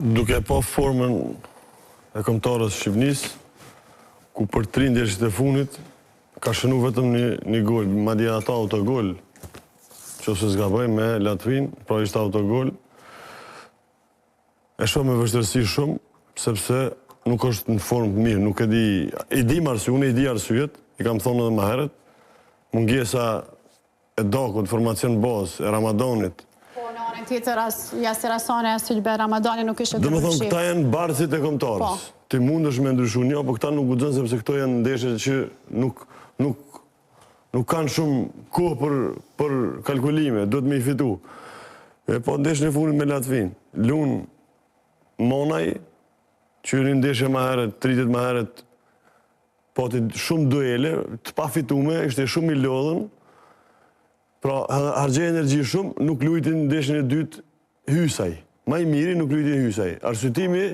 Duke pa formën e kombëtarës Shqipënisë, ku për 3 ndeshjet e fundit ka shënu vetëm një gol, madje ata autogol, nëse zgaboj me Latvinë, pra ishte autogol. E shoh me vështirësi shumë, sepse nuk është në formë mirë, nuk e di, unë e di arsyet, i kam thonë edhe më herët, mungesa e dakut, formacion bazë, e Ramadanit. Po, në anën tjetër, Jasir Asani, as Ylber Ramadani nuk ishte të Dhe më thonë, përfshirë. këta janë barësit e kombëtarës. Ti mundesh me ndryshu një, po këta nuk guxon sepse këto janë ndeshje që nuk kanë shumë kohë për kalkulime, duhet me i fitu. Po ndeshjen e fundit me Latvinë, lunë Monaj, që një ndeshje më herët, 30 më herët, pati shumë duele, të pa fitume, ishte shumë i lodhën, pra harxhej energji shumë, nuk lujtin ndeshjen e dytë Hysaj. Ma i miri nuk lujtin Hysaj. Arsyetimi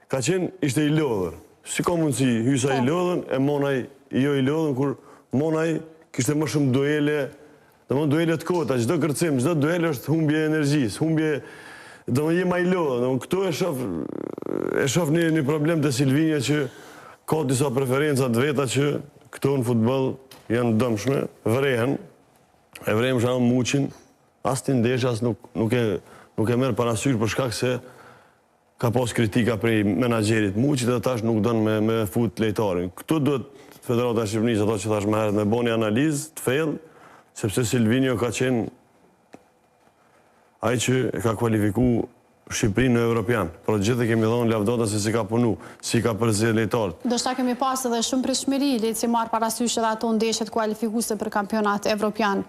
ka qenë ishte i lodhër. Si ka mundësi Hysaj i lodhën, e Monaj jo i lodhën, kur Monaj kishte më shumë duele, dhe më duele të kota, çdo kërcim, çdo duele është humbje energjisë, humbje, dhe më jema i lodhën. Këtu e shoh një problem të Silvinja që ka disa preferencat veta që këtu në futboll janë dëmshme, vrehen, e vrejmë shanë Muqin, as të ndeshë, as nuk e merë parasysh për shkak se ka pas kritika prej menaxherit Muqit dhe tash nuk dënë me fut lejtarin. Këtu duhet Federata e Shqipërisë, ato që tash më herët, me bo një analizë të fejlë, sepse Silvinjo ka qenë ai që ka kualifiku Shqipërinë në Evropian. Por gjithë kemi dhonë lavdata se si ka punu, si ka përzirë lejtarët. Do shta kemi pas edhe shumë pritshmëri, le që marë parasysh edhe ato ndeshjet kualifikuese për kampionat evropian.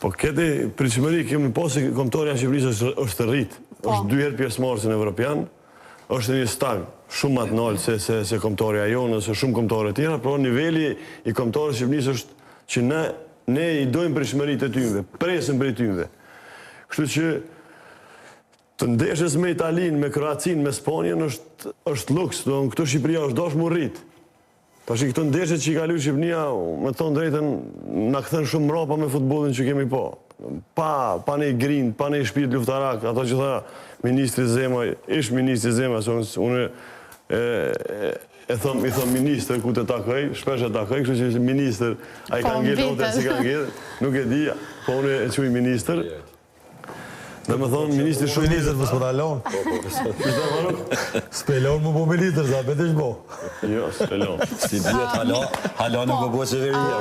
Po këti pritshmëri kemi pas se kombëtarja e Shqipërisë është rrit, është 2 herë pjesëmarrës në Evropian, është një stag shumë më të lartë se kombëtarja jonë, se shumë kombëtarë të tjera, por niveli i kombëtarëve të Shqipërisë është që ne i dojmë pritshmëritë e tyre, presim prej tyre. Kështu që të ndeshjes me Italinë, me Kroacinë, me Spanjën është luks, këtu Shqipëria është dashur mu rrit. Tash këto ndeshje që i ka luajtur Shqipëria, me thonë drejtën, na kthen shumë mrapa me futbollin që kemi po. Pa ne grind, pa ne shpirt luftarak, ato që tha ministri Zema, ish ministri Zema, unë i thom ministër ku të takoj, shpesh e takoj, kështu që ministër, ai ka ngel hotel si ka ngel, nuk e di, po unë e quaj ministër. Dhe me thonë, ministri shumë... Minister, për s'pëtalon. Spelon më po minister, za betesh bo. Jo, spelon. Si bjet, hala nuk po qeveria.